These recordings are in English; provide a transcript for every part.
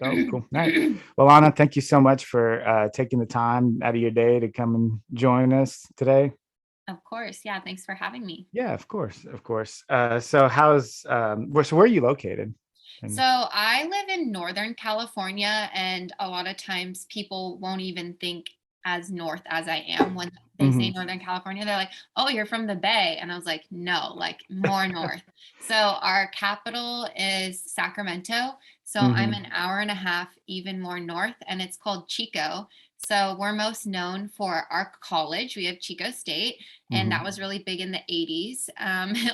Oh, cool. All right. Well, Lana, thank you so much for taking the time out of your day to come and join us today. Of course. Yeah. Thanks for having me. Yeah, of course, of course. So how's where are you located? So And I live in Northern California, and a lot of times people won't even think as north as I am when they say Mhm. Northern California. They're like, oh, you're from the Bay. And I was like, no, like more north. So our capital is Sacramento. So I'm Mhm. an hour and a half even more north, and it's called Chico. So we're most known for our college. We have Chico State, and that Mhm. was really big in the 80s,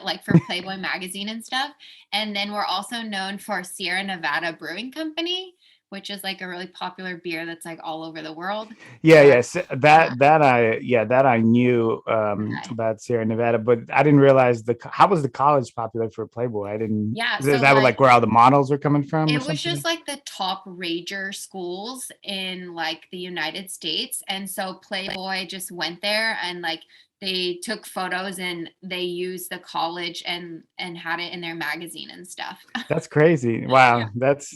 like for Playboy magazine and stuff. And then we're also known for Sierra Nevada Brewing Company, which is like a really popular beer that's like all over the world. Yeah, So yes, that I knew okay. about Sierra Nevada, but I didn't realize how was the college popular for Playboy? I didn't. Yeah, Is so that like like where all the models are coming from or it was just something? like the top rager schools in like the United States. And so Playboy just went there and like they took photos and they used the college and had it in their magazine and stuff. That's crazy. Yeah. Wow, that's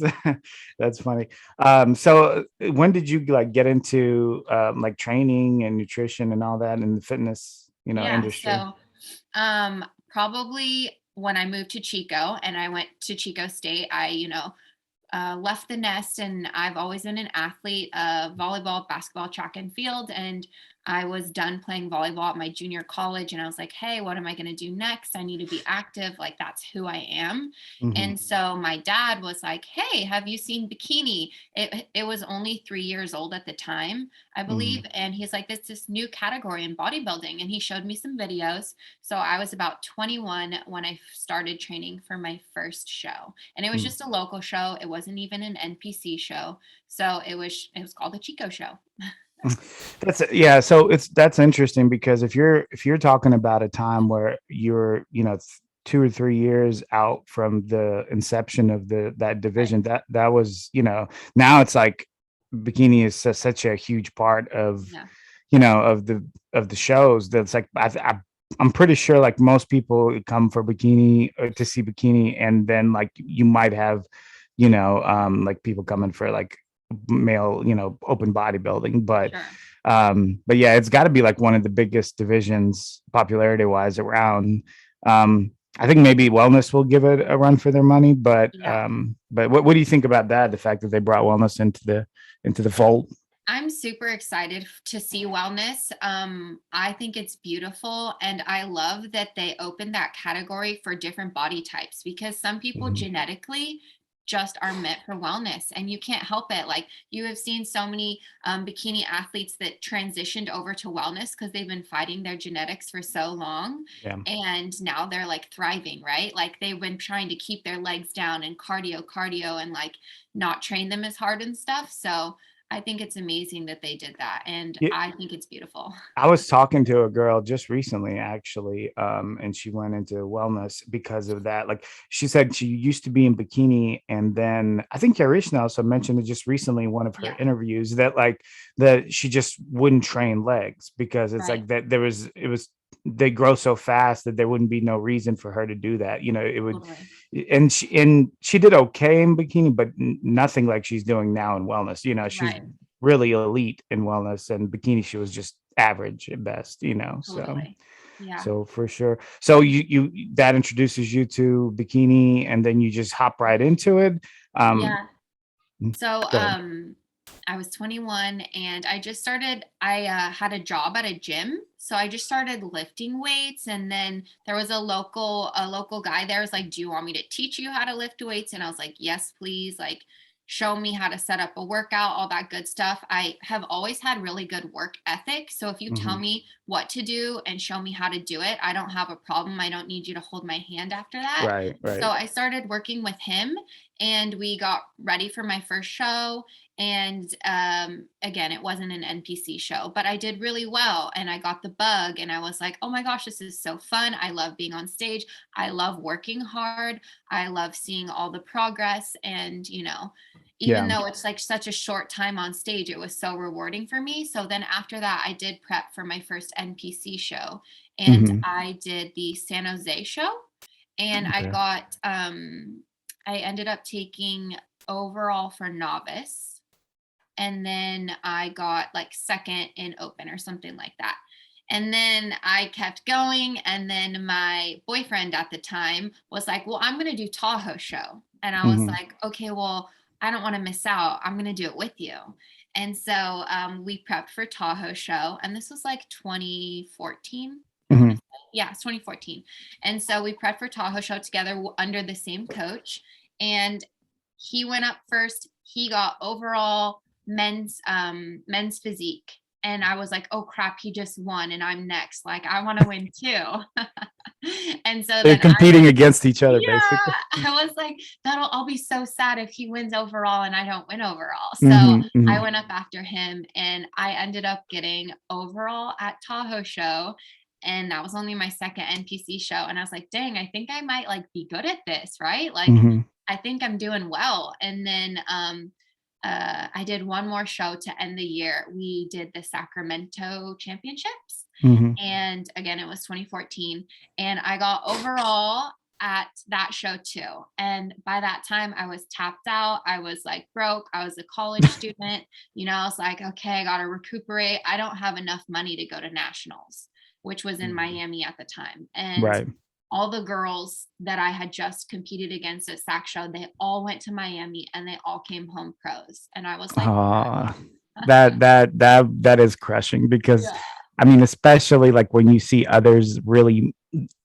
that's funny. So when did you like get into like training and nutrition and all that in the fitness, Yeah. industry? So probably when I moved to Chico and I went to Chico State, I left the nest, and I've always been an athlete of volleyball, basketball, track and field. And I was done playing volleyball at my junior college, and I was like, hey, what am I going to do next? I need to be active. Like, that's who I am. Hmm. And so my dad was like, hey, have you seen Bikini? It was only 3 years old at the time, I Hmm. believe. And he's like, this new category in bodybuilding. And he showed me some videos. So I was about 21 when I started training for my first show. And it was just a local show. It wasn't even an NPC show. So it was called the Chico Show. That's yeah. So that's interesting because if you're talking about a time where you're 2 or 3 years out from the inception of that Right. division, that was now it's like bikini is such a huge part of Yeah. of the shows that's like I'm pretty sure like most people come for bikini to see bikini, and then like you might have like people coming for like male open bodybuilding, Sure. but yeah, it's got to be like one of the biggest divisions popularity wise around. I think maybe wellness will give it a run for their money, Yeah. but what do you think about that, the fact that they brought wellness into the fold? I'm super excited to see wellness. I think it's beautiful, and I love that they opened that category for different body types because some people Mhm. genetically just are meant for wellness, and you can't help it. Like you have seen so many bikini athletes that transitioned over to wellness because they've been fighting their genetics for so long, Yeah. and now they're like thriving, right? Like they've been trying to keep their legs down and cardio, and like not train them as hard and stuff. So I think it's amazing that they did that, and Yeah, I think it's beautiful. I was talking to a girl just recently, actually, and she went into wellness because of that. Like she said, she used to be in bikini, and then I think Yarishna also mentioned it just recently in one of her Yeah, interviews that like that she just wouldn't train legs because it's right. like that it was they grow so fast that there wouldn't be no reason for her to do that. It would, Totally. and she did okay in bikini, but nothing like she's doing now in wellness. She's Right. really elite in wellness, and bikini she was just average at best, so Totally. Yeah. so for sure. So you that introduces you to bikini, and then you just hop right into it. um Yeah. So, Go ahead. I was 21 and I had a job at a gym. So I just started lifting weights, and then there was a local guy there was like, "Do you want me to teach you how to lift weights?" And I was like, "Yes, please." Like show me how to set up a workout, all that good stuff. I have always had really good work ethic. So if you tell Hmm. me what to do and show me how to do it, I don't have a problem. I don't need you to hold my hand after that. Right, So right. I started working with him, and we got ready for my first show. And again, it wasn't an NPC show, but I did really well, and I got the bug, and I was like, oh my gosh, this is so fun. I love being on stage. I love working hard. I love seeing all the progress. And even Yeah. though it's like such a short time on stage, it was so rewarding for me. So then after that, I did prep for my first NPC show, and Hmm. I did the San Jose show, and I Okay. got I ended up taking overall for novice, and then I got like second in open or something like that. And then I kept going, and then my boyfriend at the time was like, well, I'm going to do Tahoe show. And I was Hmm. like, okay, well, I don't want to miss out. I'm going to do it with you. And so we prepped for Tahoe show, and this was like 2014. I want Hmm. to say, yeah, it's 2014. And so we prepped for Tahoe show together under the same coach. And he went up first. He got overall men's physique, and I was like, oh crap, he just won and I'm next, like I want to win too. And so They're then competing against each other, basically. yeah, I was like, I'll be so sad if he wins overall and I don't win overall. So Hmm. Hmm. I went up after him, and I ended up getting overall at Tahoe show. And that was only my second NPC show. And I was like, dang, I think I might like be good at this, right? Like, Hmm. I think I'm doing well. And then I did one more show to end the year. We did the Sacramento Championships. Hmm. And again, it was 2014. And I got overall at that show too. And by that time, I was tapped out. I was like broke. I was a college student. I was like, okay, I got to recuperate. I don't have enough money to go to nationals, which was in Miami at the time. And Right. all the girls that I had just competed against at SAC show, they all went to Miami and they all came home pros. And I was like, Uh, that is crushing because yeah, I mean, especially like when you see others really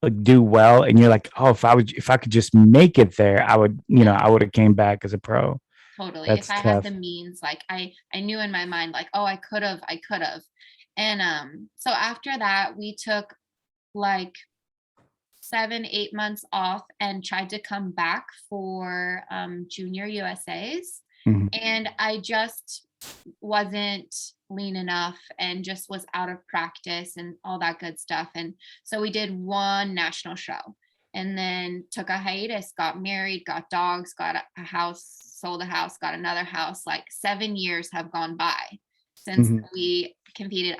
like do well and you're like, oh, if I could just make it there, I would, yeah, I would have came back as a pro. totally. If That's I had tough. the means, like I knew in my mind, like, oh, I could have. And so after that, we took like 7, 8 months off and tried to come back for junior USAs. Mhm. And I just wasn't lean enough and just was out of practice and all that good stuff. And so we did one national show and then took a hiatus, got married, got dogs, got a house, sold a house, got another house. Like 7 years have gone by since Mhm.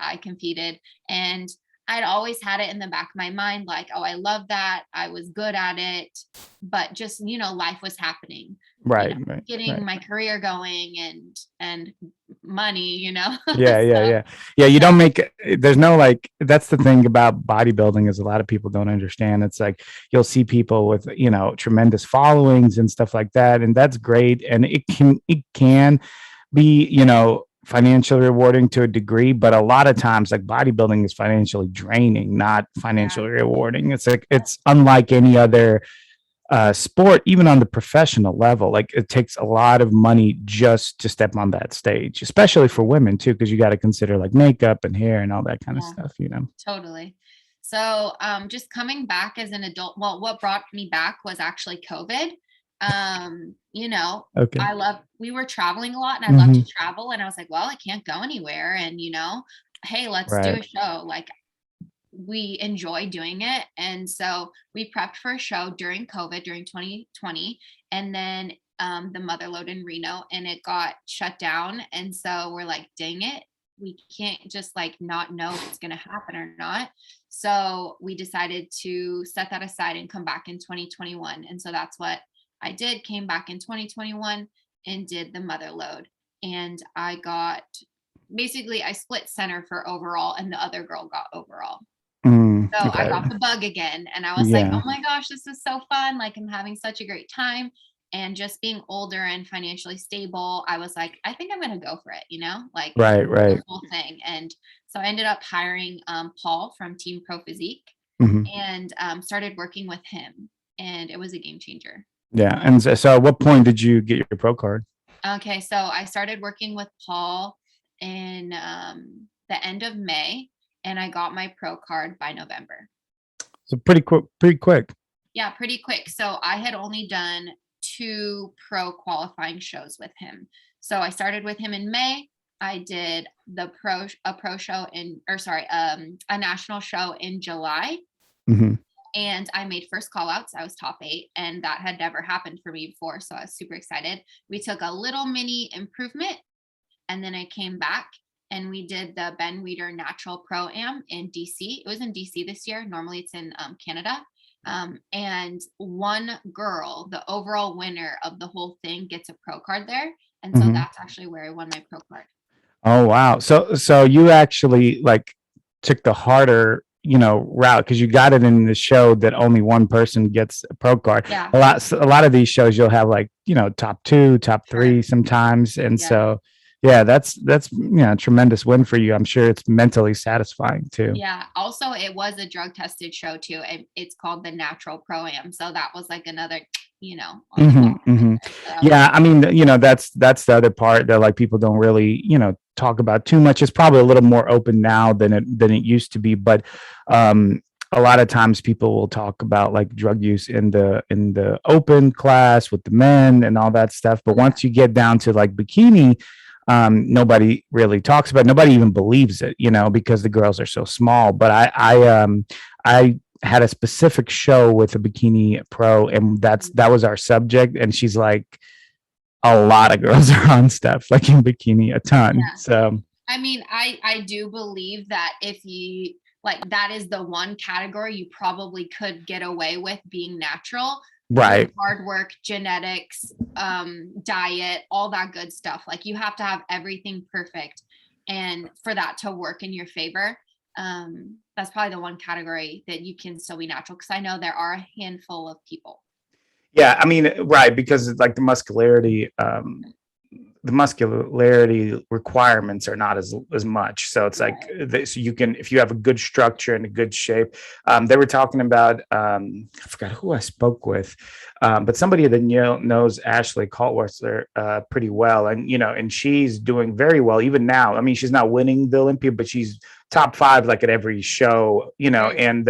I competed. And I'd always had it in the back of my mind, like, oh, I love that. I was good at it. But just, life was happening, you know, Right, right, getting right. my career going and money. Yeah, yeah, So yeah. Yeah, you don't make there's no like that's the thing about bodybuilding is a lot of people don't understand. It's like you'll see people with, tremendous followings and stuff like that, and that's great. And it can be, financially rewarding to a degree, but a lot of times like bodybuilding is financially draining, not yeah, financially rewarding. It's like it's unlike any other sport, even on the professional level. Like it takes a lot of money just to step on that stage, especially for women too, because you got to consider like makeup and hair and all that kind of yeah, stuff. totally. So just coming back as an adult, well, what brought me back was actually COVID. Okay. We were traveling a lot and I love to Hmm. travel. And I was like, well, I can't go anywhere. And, hey, let's do Right. a show. Like we enjoy doing it. And so we prepped for a show during COVID, during 2020. And then the mother load in Reno, and it got shut down. And so we're like, dang it, we can't just like not know if it's going to happen or not. So we decided to set that aside and come back in 2021. And so that's what I did, came back in 2021 and did the mother load. And I split center for overall, and the other girl got overall. So I Okay. got the bug again, and I was like, oh Yeah. my gosh, this is so fun. Like I'm having such a great time. And just being older and financially stable, I was like, I think I'm going to go for it, like Right. the Right. whole thing. And so I ended up hiring Paul from Team Pro Physique Hmm. and started working with him. And it was a game changer. Yeah. And so at what point did you get your pro card? Okay, so I started working with Paul in the end of May, and I got my pro card by November. So pretty quick. Pretty quick. Yeah, pretty quick. So I had only done 2 pro qualifying shows with him. So I started with him in May. I did a pro show a national show in July. Hmm. And I made first call outs. I was top 8, and that had never happened for me before. So I was super excited. We took a little mini improvement, and then I came back and we did the Ben Weider Natural Pro Am in DC. It was in DC this year. Normally it's in Canada. And one girl, the overall winner of the whole thing, gets a pro card there. And so Mhm. that's actually where I won my pro card. Oh wow. So you actually like took the harder, route because you got it in the show that only one person gets a pro card. Yeah, A lot of these shows you'll have like, top 2, top sure. 3 sometimes. And Yeah. so yeah, that's a tremendous win for you. I'm sure it's mentally satisfying too. Yeah. Also, it was a drug tested show too. It's called the Natural Pro Am. So that was like another, on the Hmm, top right hmm. there. So that was Yeah, I mean, that's the other part that like people don't really, talk about too much. It's probably a little more open now than it used to be, but um a lot of times people will talk about like drug use in the open class with the men and all that stuff. But yeah. once you get down to like bikini, nobody really talks about it. Nobody even believes it, because the girls are so small. But I had a specific show with a bikini pro, and that was our subject. And she's like, a lot of girls are on stuff like in bikini, a ton. Yeah. So I mean, I do believe that if you like, that is the one category you probably could get away with being natural with right. hard work, genetics, diet, all that good stuff. Like you have to have everything perfect, and for that to work in your favor, that's probably the one category that you can still be natural. Because I know there are a handful of people. Yeah, I mean, right, because it's like the muscularity requirements are not as much. So it's like Right. so you can, if you have a good structure and a good shape. They were talking about, I forgot who I spoke with, but somebody that knows Ashley Caltwurster pretty well, and she's doing very well even now. I mean, she's not winning the Olympia, but she's top 5 like at every show, Right. and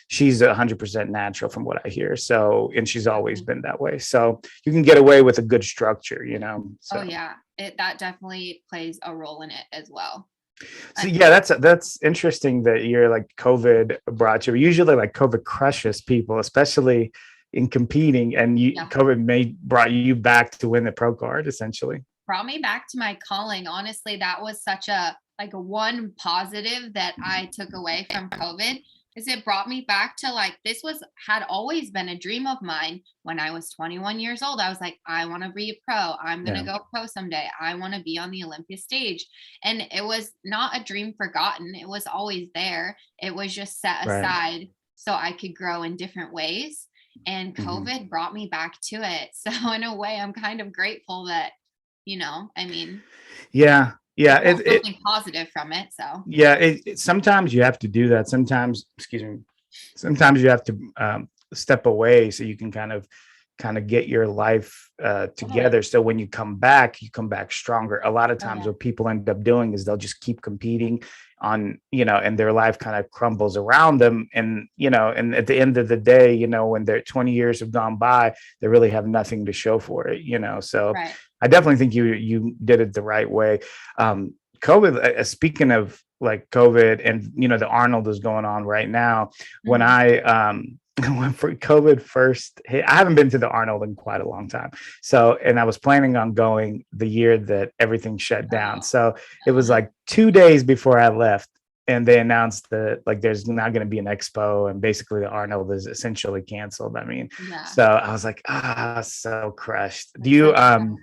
she's 100% natural from what I hear. So, and she's always Definitely. been that way. So you can get away with a good structure, Oh So, yeah, that definitely plays a role in it as well. so yeah, that's interesting that you're like COVID brought you. Usually, like COVID crushes people, especially in competing, and Yeah. COVID brought you back to win the pro card, essentially. Brought me back to my calling. Honestly, that was such a like a one positive that I took away from COVID is it brought me back to like this was had always been a dream of mine when I was 21 years old. I was like, I want to be a pro. I'm going to Yeah. go pro someday. I want to be on the Olympia stage. And it was not a dream forgotten. It was always there. It was just set Right. aside so I could grow in different ways. And Hmm. COVID brought me back to it. So in a way, I'm kind of grateful that I mean, Yeah. I Yeah. pulled something positive from it. So Yeah, sometimes you have to do that. Sometimes, excuse me, sometimes you have to step away so you can kind of get your life totally. together. So when you come back stronger. A lot of Oh times, yeah. what people end up doing is they'll just keep competing on, and their life kind of crumbles around them. And at the end of the day, when their 20 years have gone by, they really have nothing to show for it. So Right. I definitely think you did it the right way. COVID, speaking of like COVID, and the Arnold is going on right now. When Mhm. I when for COVID first hit, I haven't been to the Arnold in quite a long time. So, and I was planning on going the year that everything shut down. Oh, So it was uh-huh. like 2 days before I left, and they announced that like there's not going to be an expo, and basically the Arnold is essentially canceled. I mean, Yeah. so I was like, so crushed. Do That's you? such a bummer.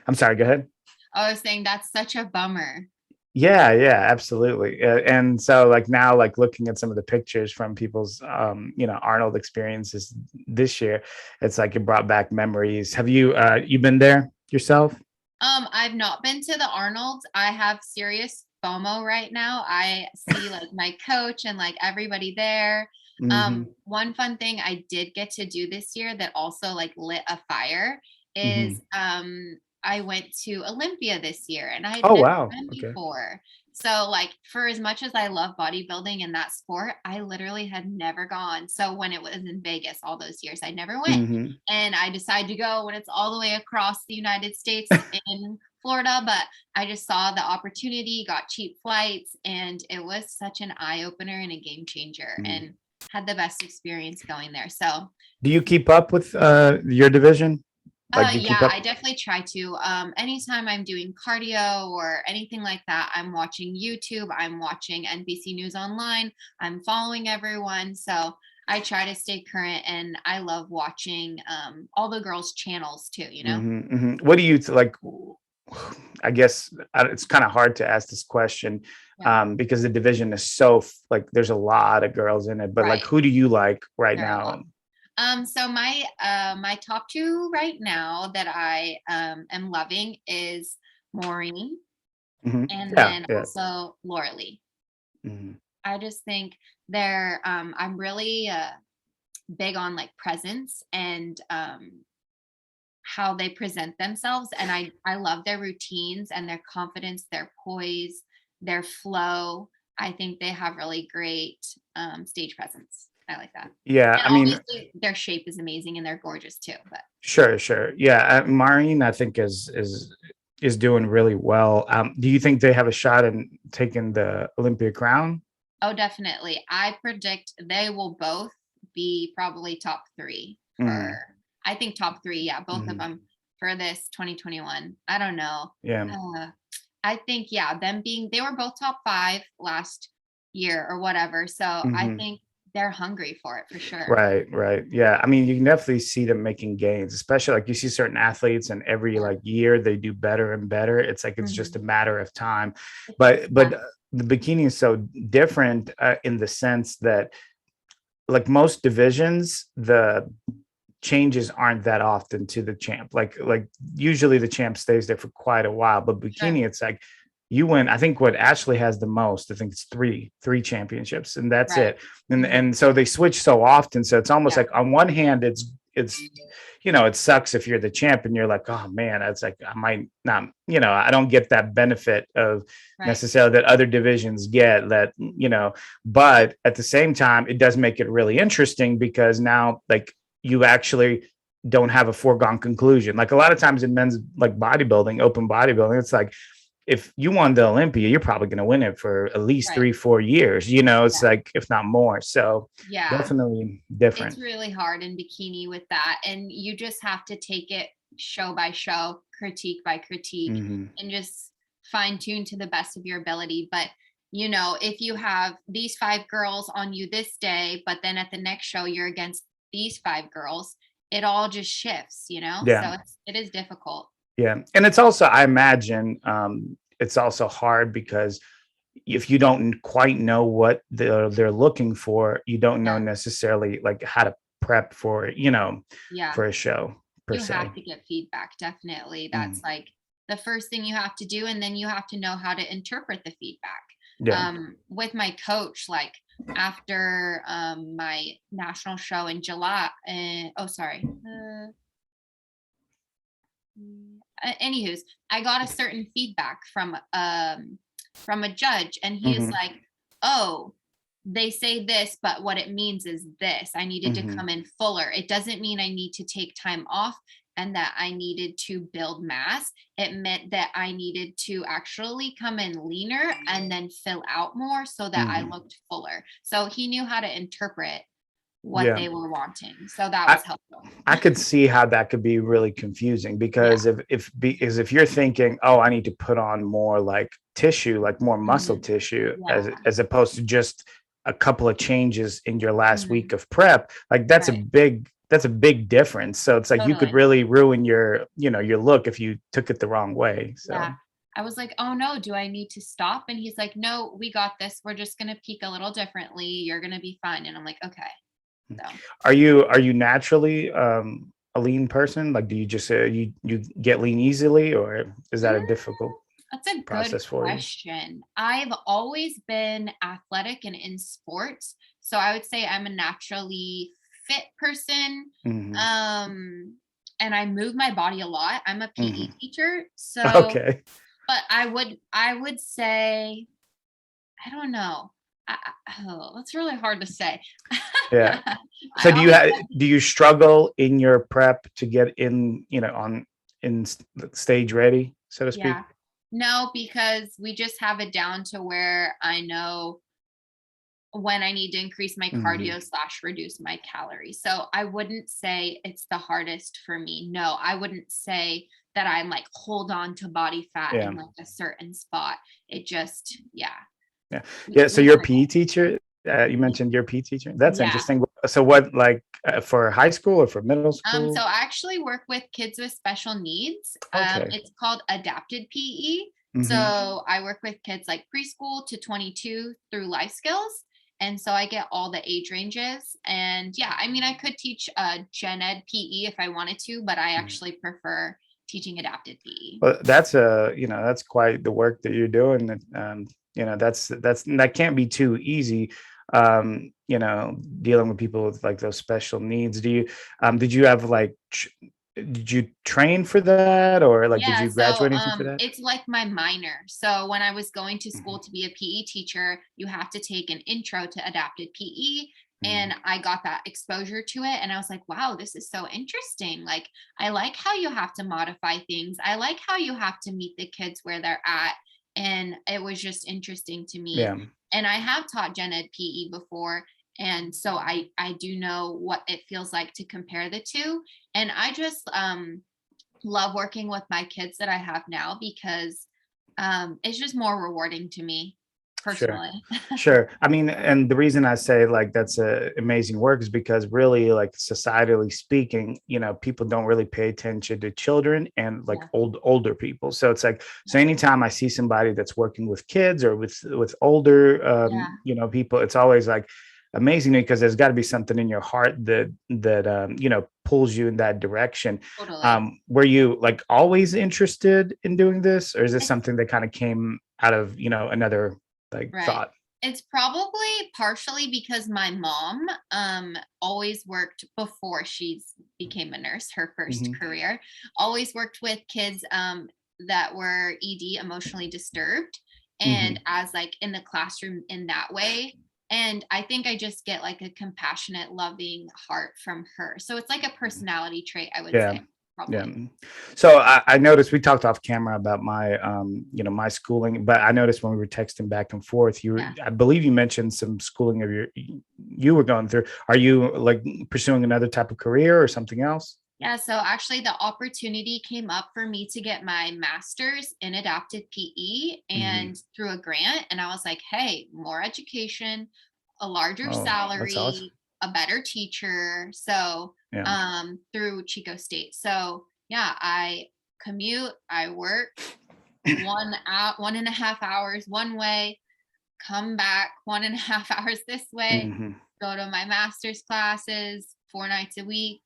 I'm sorry. Go ahead. I was saying that's such a bummer. Yeah, yeah, absolutely. And so like now, like looking at some of the pictures from people's Arnold experiences this year, it's like it brought back memories. Have you been there yourself? I've not been to the Arnold. I have serious FOMO right now. I see like my coach and like everybody there. Hmm. One fun thing I did get to do this year that also like lit a fire is Hmm. I went to Olympia this year and I had Oh never wow. been Okay. before. So like for as much as I love bodybuilding and that sport, I literally had never gone. So when it was in Vegas all those years, I never went. Hmm. And I decided to go when it's all the way across the United States in Florida. But I just saw the opportunity, got cheap flights, and it was such an eye opener and a game changer, and had the best experience going there. So, Do you keep up with your division? Like, do you keep yeah, up? I definitely try to. Anytime I'm doing cardio or anything like that, I'm watching YouTube, I'm watching NBC News Online, I'm following everyone. So I try to stay current, and I love watching all the girls' channels too, you know? What do you like? I guess it's kind of hard to ask this question Yeah. because the division is so like there's a lot of girls in it. But like, Right. who do you like right There are a now? lot. So my top two right now that I am loving is Maureen and Yeah, then yeah. also Laura Lee. Mhm. I just think they're I'm really big on like presence and how they present themselves, and I love their routines and their confidence, their poise, their flow. I think they have really great stage presence. I like that. Yeah, And I mean, obviously their shape is amazing and they're gorgeous too, but sure, sure. Yeah, Maureen, I think is doing really well. Do you think they have a shot in taking the Olympia crown? oh, definitely. I predict they will both be probably top 3 for Hmm. I think top 3, yeah, both of Hmm. them for this 2021. I don't know. Yeah. Uh, I think, yeah, them being they were both top 5 last year or whatever. So I Hmm. think they're hungry for it for sure. Right, right. Yeah. I mean, you can definitely see them making gains, especially like you see certain athletes and every Yeah. like year they do better and better. It's like it's just a Mhm. matter of time. It takes But time. the bikini is so different in the sense that like most divisions, the changes aren't that often to the champ. Like usually the champ stays there for quite a while, but Sure. bikini, it's like you win. I think what Ashley has the most, I think it's three championships, and that's Right. it. Mhm. And so they switch so often. So it's almost Yeah. like on one hand, it's it sucks if you're the champ and you're like, oh man, it's like I might not, I don't get that benefit of Right. necessarily that other divisions get that, but at the same time, it does make it really interesting because now like you actually don't have a foregone conclusion. Like a lot of times in men's like bodybuilding, open bodybuilding, it's like if you won the Olympia, you're probably going to win it for at least Right. 3-4 years. It's Yeah. like if not more. So Yeah. definitely It's different. really hard in bikini with that, and you just have to take it show by show, critique by critique, Hmm. and just fine tune to the best of your ability. But if you have these 5 girls on you this day, but then at the next show you're against these 5 girls, it all just shifts. Yeah, So it is difficult. yeah, and it's also I imagine it's also hard because if you don't quite know what they're looking for, you don't know Yeah. necessarily like how to prep for Yeah. for a show per You se. have to get feedback, definitely. That's Mm. like the first thing you have to do, and then you have to know how to interpret the feedback. Yeah. With my coach, like after my national show in July, oh sorry, anywho's, I got a certain feedback from a judge, and he is Hmm. like, "Oh, they say this, but what it means is this. I needed to Hmm. come in fuller. It doesn't mean I need to take time off and that I needed to build mass. It meant that I needed to actually come in leaner and then fill out more so that I Hmm. looked fuller." So he knew how to interpret what Yeah. they were wanting. So that I was helpful. I could see how that could be really confusing Yeah. because if you're thinking, oh, I need to put on more like tissue, like more muscle Mhm. tissue, Yeah. as opposed to just a couple of changes in your last week Mhm. of prep, like Right. that's a big difference. So it's like you could Totally. really ruin your look if you took it the wrong way. So Yeah. I was like, "Oh no, do I need to stop?" And he's like, "No, we got this. We're just going to peak a little differently. You're going to be fine." And I'm like, "Okay." So, are you naturally a lean person? Like, do you just you get lean easily, or is that a mm, difficult that's a good process for you? question. I've always been athletic and in sports. So I would say I'm a naturally fit person. Hmm. Um, and I move my body a lot. I'm a PE Hmm. teacher. So, Okay. but I would say, I don't know. Oh, that's really hard to say. Yeah. I So always do you struggle in your prep to get in, on stage ready, so to speak? yeah. No, because we just have it down to where I know when I need to increase my Hmm. cardio slash reduce my calories. So I wouldn't say it's the hardest for me. No, I wouldn't say that I'm like hold on to body fat Yeah. in like a certain spot. It just, yeah, Yeah. we, Yeah. So we you're a have it. PE teacher. You mentioned your PE teacher. That's Yeah. interesting. So what, like for high school or for middle So school? I actually work with kids with special needs. Okay. It's called adapted PE. Hmm. So I work with kids like preschool to 22 through life skills. And so I get all the age ranges. And yeah, I mean, I could teach gen ed PE if I wanted to, but I actually prefer teaching adapted PE. Well, that's that's quite the work that you're doing. That can't be too easy. Dealing with people with like those special needs. Did you have like, did you train for that, or like, did Yeah, you so graduate anything for that? it's like my minor. So when I was going to Mhm, school to be a PE teacher, you have to take an intro to adapted PE. mhm. And I got that exposure to it. And I was like, wow, this is so interesting. Like, I like how you have to modify things. I like how you have to meet the kids where they're at. And it was just interesting to me. Yeah, And I have taught gen ed PE before. And so I do know what it feels like to compare the two. And I just love working with my kids that I have now because it's just more rewarding to me sure. personally. Sure. I mean, and the reason I say like that's amazing work is because really, like societally speaking, people don't really pay attention to children and like Yeah, older people. So it's like, so yeah, anytime I see somebody that's working with kids or with older yeah, people, it's always like amazing to me, because there's got to be something in your heart that pulls you in that direction. totally. Were you like always interested in doing this, or is this It's something that kind of came out of another like right. thought? It's probably partially because my mom always worked before she's became a nurse, her first Mhm, career, always worked with kids that were emotionally disturbed, and mhm. as like in the classroom in that way. And I think I just get like a compassionate, loving heart from her. So it's like a personality trait, I would Yeah, say, yeah. probably. So I noticed we talked off camera about my my schooling, but I noticed when we were texting back and forth, Yeah. I believe you mentioned some schooling of you were going through. Are you like pursuing another type of career or something else? Yeah, so actually the opportunity came up for me to get my master's in adapted PE Hmm. and through a grant. And I was like, hey, more education, a larger Oh, that's awesome. salary, a better teacher. So Yeah. through Chico State. So yeah, I commute, I work 1.5 hours one way, come back 1.5 hours this way, Hmm. go to my master's classes 4 nights a week,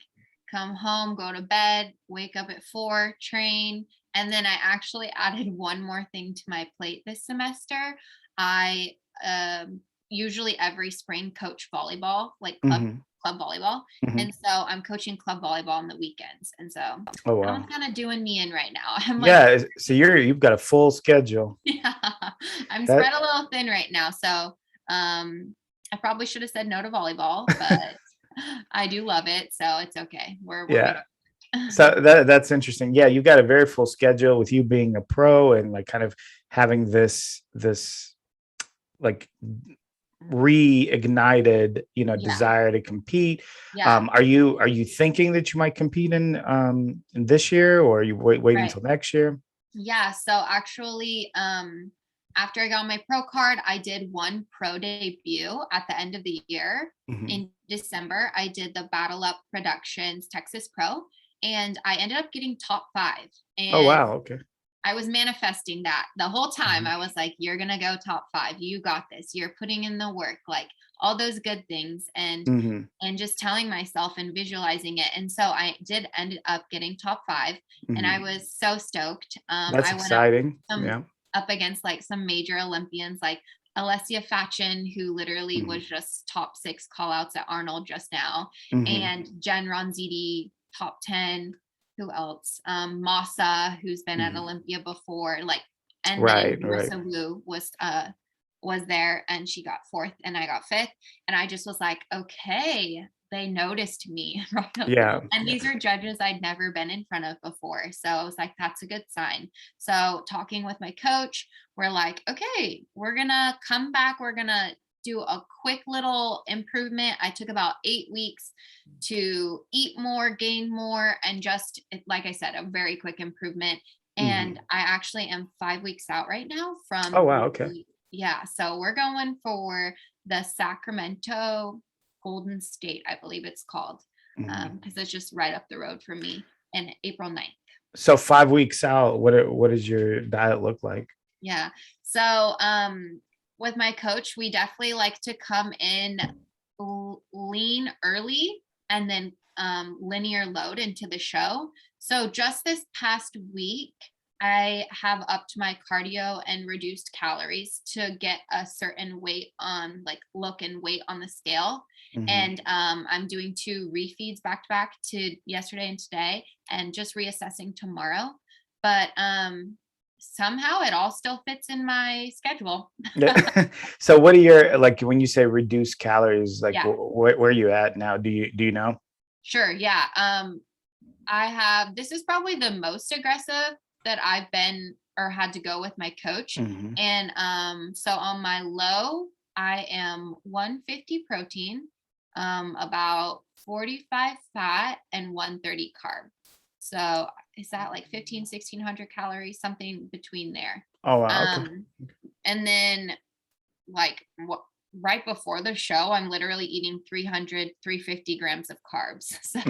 come home, go to bed, wake up at 4, train. And then I actually added one more thing to my plate this semester. I usually every spring coach volleyball, like Hmm. club volleyball. Hmm. And so I'm coaching club volleyball on the weekends. And so Oh that one's wow. kind of doing me in right now. I'm like, Yeah. So you've got a full schedule. yeah, I'm That spread a little thin right now. So I probably should have said no to volleyball, but I do love it. So it's okay. We're making yeah. So that's interesting. Yeah, you got a very full schedule with you being a pro and like kind of having this like reignited, yeah, desire to compete. yeah, Are you thinking that you might compete in this year, or are you wait right. until next year? Yeah. So actually, after I got my pro card, I did one pro debut at the end of the year. Hmm. In December, I did the Battle Up Productions Texas Pro, and I ended up getting top 5. Oh And wow, okay. I was manifesting that the whole time. Hmm. I was like, you're going to go top 5. You got this. You're putting in the work, like all those good things. Hmm. And just telling myself and visualizing it. And so I did end up getting top 5, and I Hmm. was so stoked. That's I went up exciting. some Yeah. up against like some major Olympians like Alessia Fatchin, who literally Hmm. was just top 6 call outs at Arnold just now, Hmm. and Jen Ronziti, top 10. Who else? Masa, who's been at Hmm. Olympia before, like, and then Right, right. Marissa Wu was there, and she got 4th and I got 5th. And I just was like, okay, they noticed me. Right. Yeah, And yeah. these are judges I'd never been in front of before. So I was like, that's a good sign. So talking with my coach, we're like, okay, we're gonna come back. We're gonna do a quick little improvement. I took about 8 weeks to eat more, gain more, and just like I said, a very quick improvement. And Hmm. I actually am 5 weeks out right now Oh from wow, okay. really Yeah, so we're going for the Sacramento Golden State, I believe it's called, Mhm. because it's just right up the road from me, and April 9th. So 5 weeks out, what does your diet look like? Yeah. So, with my coach, we definitely like to come in lean early and then linear load into the show. So just this past week, I have upped my cardio and reduced calories to get a certain weight on like look and weight on the scale. Mhm. And I'm doing 2 refeeds back to back to yesterday and today and just reassessing tomorrow. But somehow it all still fits in my schedule. Yeah. So what are your, like, when you say reduce calories, like Yeah, where are you at now? Do you know? sure. Yeah. I have, this is probably the most aggressive that I've been or had to go with my coach. Mhm. And so on my low, I am 150 protein, about 45 fat, and 130 carb. So is that like 1,600 calories, something between there? Oh wow, okay. Um, and then like what right before the show, I'm literally eating 300, 350 grams of carbs. So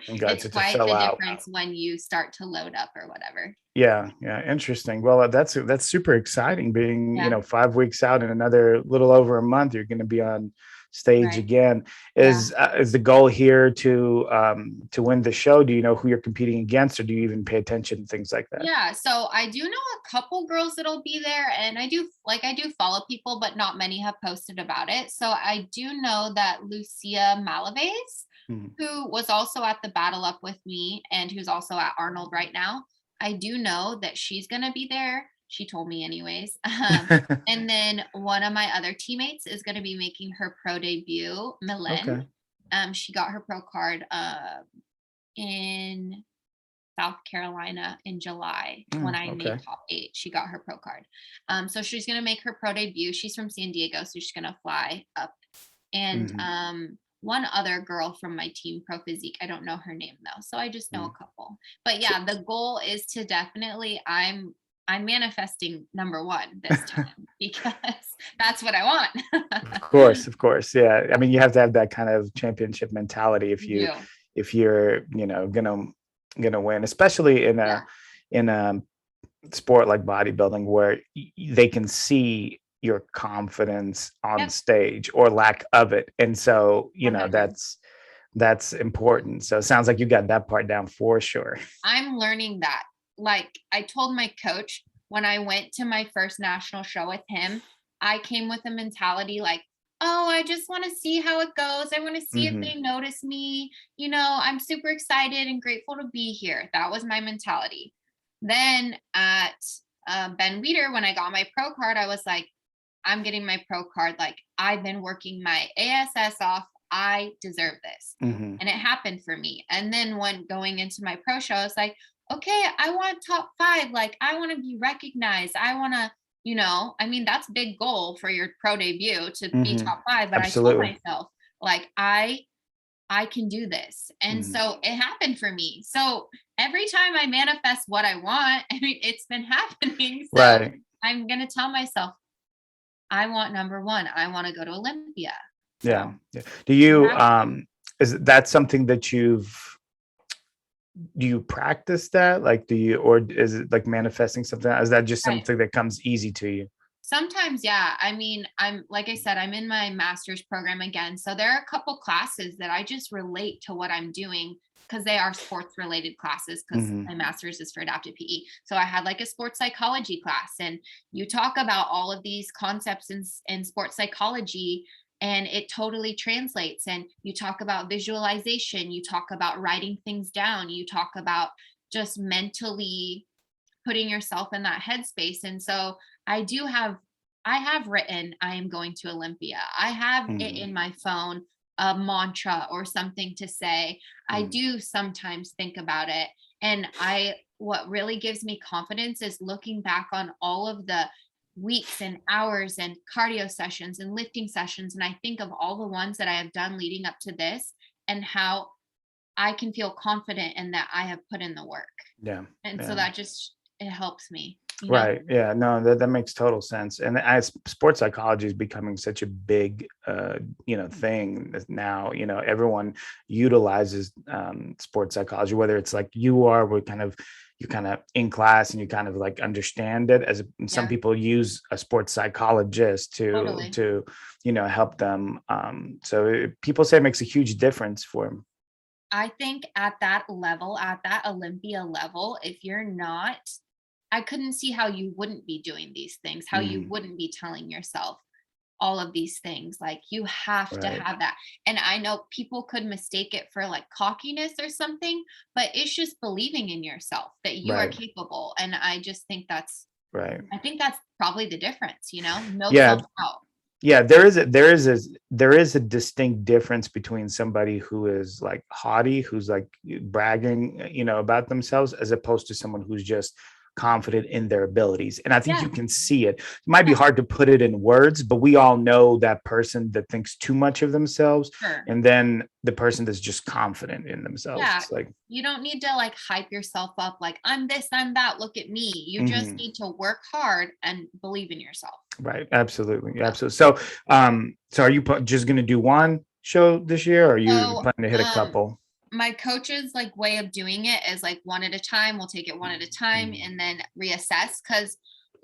it's Gotcha, to quite fill the out. difference when you start to load up or whatever. Yeah, yeah, interesting. Well, that's super exciting. Being, Yeah, 5 weeks out, in another little over a month, you're going to be on stage right. again. Yeah. Is the goal here to win the show? Do you know who you're competing against, or do you even pay attention to things like that? Yeah, so I do know a couple girls that'll be there, and I do follow people, but not many have posted about it. So I do know that Lucia Malaves, Mhm. who was also at the Battle Up with me and who's also at Arnold right now, I do know that she's gonna be there. She told me anyways. And then one of my other teammates is gonna be making her pro debut, Milen. Okay. She got her pro card in South Carolina in July Oh, when I made okay. top 8. She got her pro card. So she's gonna make her pro debut. She's from San Diego, so she's gonna fly up. And Mhm. one other girl from my team, Pro Physique. I don't know her name though, so I just know Mhm. a couple. But So, yeah, the goal is to definitely. I'm manifesting number one this time because that's what I want. of course, of course. Yeah. I mean, you have to have that kind of championship mentality if You you do. if you're, gonna win, especially in Yeah. a sport like bodybuilding where they can see your confidence on Yep. stage or lack of it. And so, 100. that's important. So it sounds like you got that part down for sure. I'm learning that. Like I told my coach when I went to my first national show with him, I came with a mentality like, oh, I just want to see how it goes. I want to see if Hmm. they notice me. I'm super excited and grateful to be here. That was my mentality. Then at Ben Weeder, when I got my pro card, I was like, I'm getting my pro card. Like, I've been working my ASS off. I deserve this. Hmm. And it happened for me. And then when going into my pro show, I was like, okay, I want top 5. Like, I want to be recognized. I want to, I mean, that's a big goal for your pro debut to be Hmm. top 5. But I told Absolutely. myself, like, I can do this. And Hmm. so it happened for me. So every time I manifest what I want, I mean, it's been happening. So Right. I'm going to tell myself, I want number one. I want to go to Olympia. Yeah. So Yeah. Do it you happened. is that something that do you practice that? Like, do you, or is it like manifesting something? Is that just Right. something that comes easy to you? Sometimes, yeah. I mean, I'm like I said, I'm in my master's program again. So there are a couple classes that I just relate to what I'm doing because they are sports related classes because Hmm. my master's is for adaptive PE. So I had like a sports psychology class, and you talk about all of these concepts in sports psychology, and it totally translates. And you talk about visualization, you talk about writing things down, you talk about just mentally putting yourself in that headspace. And so I do have I have written I am going to Olympia. I have it Hmm. in my phone, a mantra or something to say. I Hmm. do sometimes think about it. And I what really gives me confidence is looking back on all of the weeks and hours and cardio sessions and lifting sessions. And I think of all the ones that I have done leading up to this and how I can feel confident in that I have put in the work. Yeah. And so Yeah. that just it helps me. you know? Right. Yeah. No, that makes total sense. And as sports psychology is becoming such a big, thing now, everyone utilizes sports psychology, whether it's like you are, you kind of in class and you kind of like understand it and some Yeah, people use a sports psychologist totally. help them. People say it makes a huge difference for them. I think at that level, at that Olympia level, if you're not, I couldn't see how you wouldn't be doing these things, how you Mhm. wouldn't be telling yourself all of these things. Like you have to Right. have that. And I know people could mistake it for like cockiness or something, but it's just believing in yourself that you are Right. capable. And Right. I think that's probably the difference, no Yeah. self-doubt. Yeah, there is a distinct difference between somebody who is like haughty, who's like bragging, about themselves, as opposed to someone who's just confident in their abilities. And I think Yeah, you can see it. It might be yeah, hard to put it in words, but we all know that person that thinks too much of themselves, sure. and then the person that's just confident in themselves. Yeah. It's like, You don't need to like hype yourself up like I'm this, I'm that, look at me. You just mhm. need to work hard and believe in yourself. Right, absolutely, Yeah. absolutely. So are you just going to do one show this year, or are you So, planning to hit a couple? my coach's like way of doing it is like one at a time. We'll take it one at a time Mhm. and then reassess because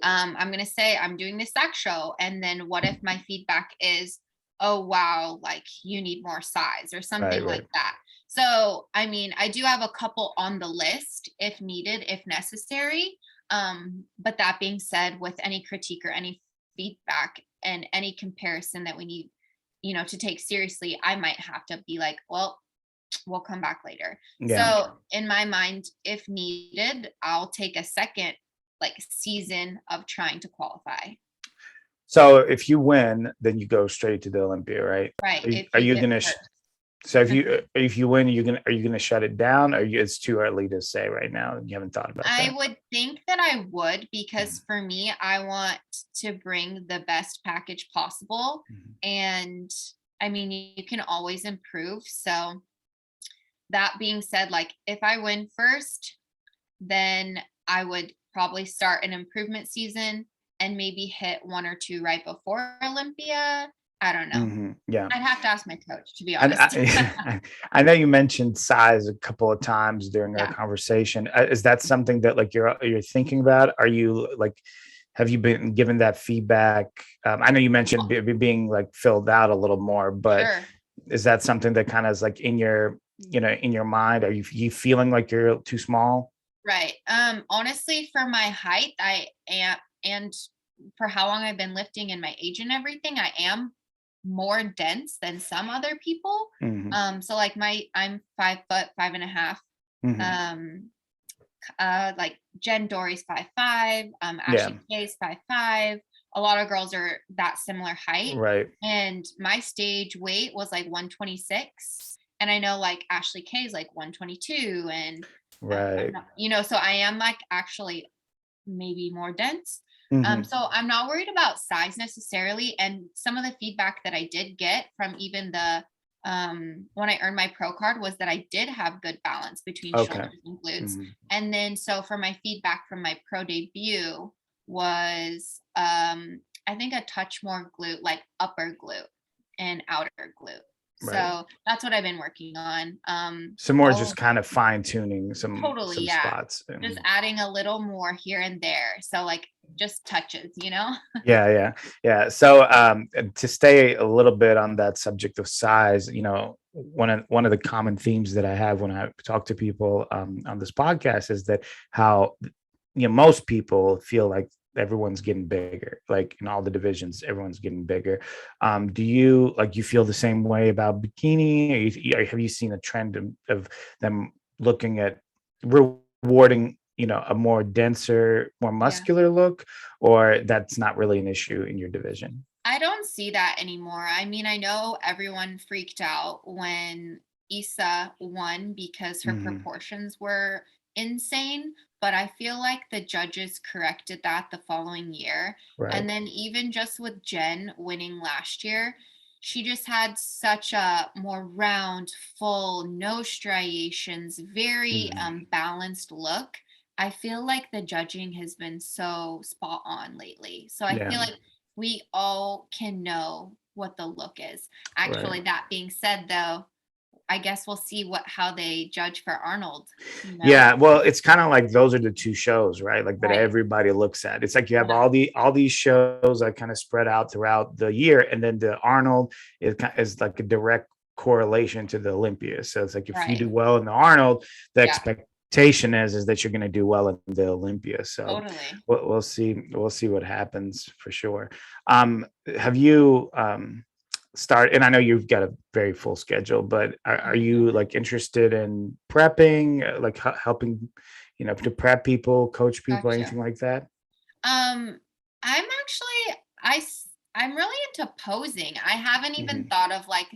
I'm gonna say I'm doing this sack show. And then what if my feedback is, oh wow, like you need more size or Right, something like right. that. So I mean, I do have a couple on the list if needed, if necessary. But that being said, with any critique or any feedback and any comparison that we need, to take seriously, I might have to be like, well, we'll come back later. Yeah. So in my mind, if needed, I'll take a second like season of trying to qualify. So if you win, then you go straight to the Olympia, right? Right. If Are you you get gonna? hurt. So if you win, are you gonna shut it down? Or it's too early to say right now? You haven't thought about I that. would think that I would because for me, I want to bring the best package possible. Mhm. And I mean, you can always improve. So that being said, like if I win first, then I would probably start an improvement season and maybe hit one or two right before Olympia. I don't know. Yeah. I'd have to ask my coach, to be And honest. I know you mentioned size a couple of times during our Yeah. conversation. Is that something that like you're thinking about? Are you like, have you been given that feedback? I know you mentioned being like filled out a little more, but Sure. is that something that kind of is like in your mind? Are you feeling like you're too small? Right. Honestly, for my height, I am, and for how long I've been lifting and my age and everything, I am more dense than some other people. Hmm. So like I'm 5 foot, 5.5. Hmm. Um, like Jen Dory's 5'5", Yeah. Ashley Kay's 5'5". A lot of girls are that similar height. Right. And my stage weight was like 126. And I know like Ashley Kay's like 122. And I'm Right. not, so I am like actually maybe more dense. Hmm. So I'm not worried about size necessarily. And some of the feedback that I did get from even the when I earned my pro card was that I did have good balance between Okay. shoulders and glutes. Hmm. And then so for my feedback from my pro debut was I think a touch more glute, like upper glute and outer glute. Right. So that's what I've been working on. So more just Oh, kind of fine tuning some totally, some yeah. spots. Just adding a little more here and there. So like just touches. Yeah, yeah, yeah. So to stay a little bit on that subject of size, one of the common themes that I have when I talk to people on this podcast is that how most people feel like everyone's getting bigger, like in all the divisions, everyone's getting bigger. Do you feel the same way about bikini? Have you seen a trend of them looking at rewarding, a more denser, more Yeah. muscular look, or that's not really an issue in your division? I don't see that anymore. I mean, I know everyone freaked out when Issa won because her Hmm. proportions were insane, but I feel like the judges corrected that the following year. Right. And then even just with Jen winning last year, she just had such a more round, full, no striations, very Hmm. balanced look I feel like the judging has been so spot on lately. So I Yeah. feel like we all can know what the look is. Right. Actually, that being said, though, I guess we'll see how they judge for Arnold, you know? Yeah, well, it's kind of like those are the two shows, right? Like that Right. everybody looks at. It's like you have Yeah. all these shows that kind of spread out throughout the year, and then the Arnold is like a direct correlation to the Olympia. So it's like if you Right. do well in the Arnold, the Yeah. expectation is that you're going to do well in the Olympia. So Totally. we'll see what happens for sure. Have you start, and I know you've got a very full schedule, but are Mhm. you like interested in prepping, like helping, to prep people, coach people, Gotcha. anything like that? I'm actually I'm really into posing. I haven't even Hmm. thought of like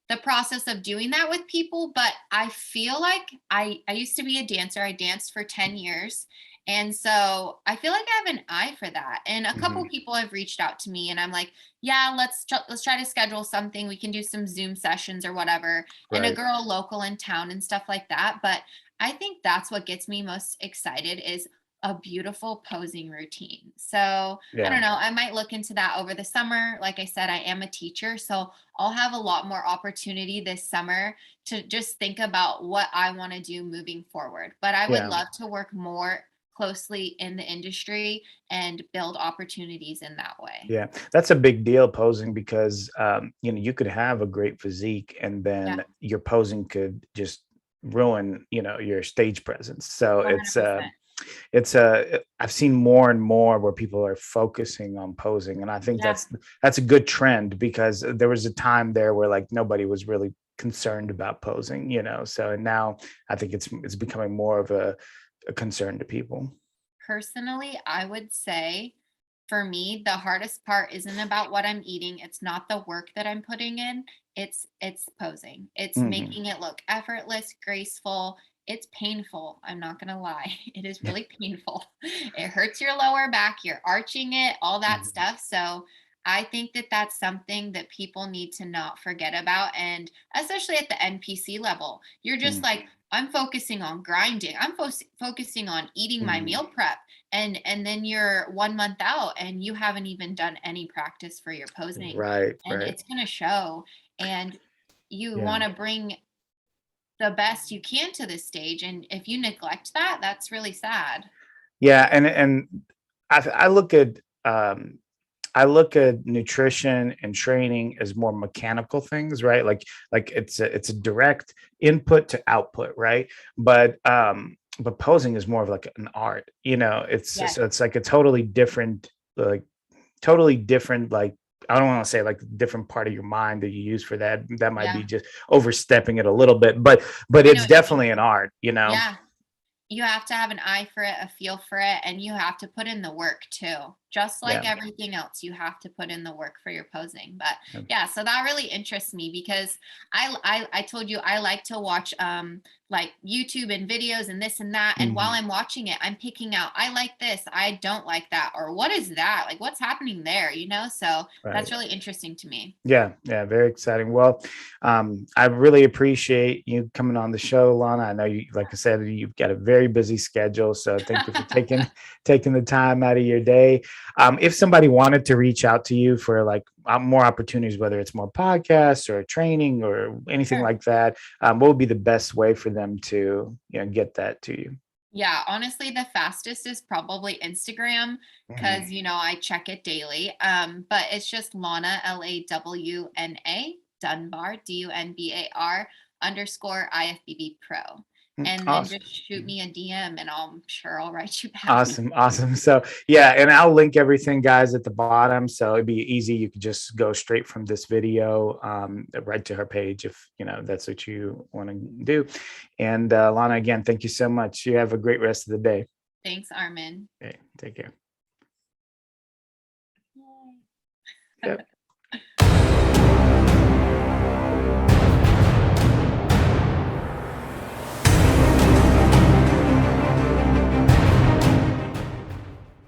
the process of doing that with people, but I feel like I used to be a dancer. I danced for 10 years. And so I feel like I have an eye for that. And a couple Hmm. people have reached out to me and I'm like, yeah, let's try to schedule something. We can do some Zoom sessions or whatever. And a Right. girl local in town and stuff like that. But I think that's what gets me most excited is a beautiful posing routine. So I Yeah. don't know. I might look into that over the summer. Like I said, I am a teacher, so I'll have a lot more opportunity this summer to just think about what I want to do moving forward. But I would Yeah. love to work more closely in the industry and build opportunities in that way. Yeah. That's a big deal, posing, because you could have a great physique and Yeah, then your posing could just ruin, your stage presence. So it's 100%. I've seen more and more where people are focusing on posing, and I think Yeah, that's a good trend, because there was a time there where like nobody was really concerned about posing, so, and now I think it's becoming more of a concern to people. personally, I would say for me, the hardest part isn't about what I'm eating. It's not the work that I'm putting in. It's posing. It's Hmm. making it look effortless, graceful. It's painful. I'm not going to lie. It is really painful. It hurts your lower back, you're arching it, all that Hmm. stuff. So, I think that that's something that people need to not forget about and especially at the NPC level. You're just like I'm focusing on grinding. I'm focusing on eating my Hmm. meal prep and then you're 1 month out and you haven't even done any practice for your posing Right, and right. it's going to show and you Yeah. want to bring the best you can to the stage and if you neglect that that's really sad. Yeah, and I look at nutrition and training as more mechanical things, right? Like it's a direct input to output, right? But posing is more of like an art, it's Yes. so it's like a like totally different, like, I don't want to say like different part of your mind that you use for that. That might Yeah, be just overstepping it a little bit, but I know it's what you mean. definitely an art. Yeah, you have to have an eye for it, a feel for it, and you have to put in the work too. Just like Yeah. everything else, you have to put in the work for your posing. But Yeah. yeah, so that really interests me because I told you I like to watch like YouTube and videos and this and that. And while Mhm. I'm watching it, I'm picking out I like this, I don't like that, or what is that? Like what's happening there, you know? So that's Right. really interesting to me. Yeah, yeah, very exciting. Well, I really appreciate you coming on the show, Lana. I know you, like I said, you've got a very busy schedule, so thank you for taking the time out of your day. If somebody wanted to reach out to you for like more opportunities, whether it's more podcasts or training or anything Sure. like that, what would be the best way for them to, get that to you? Yeah, honestly, the fastest is probably Instagram Mhm. because I check it daily. But it's just Lana LAWNA Dunbar DUNBAR underscore IFBB Pro. And then Awesome. just shoot me a DM and I'm sure I'll write you back. Awesome, awesome. So yeah, and I'll link everything, guys, at the bottom. So it'd be easy. You could just go straight from this video right to her page if that's what you want to do. And Lana, again, thank you so much. You have a great rest of the day. Thanks, Armin. Okay, take care. Yay. Yep.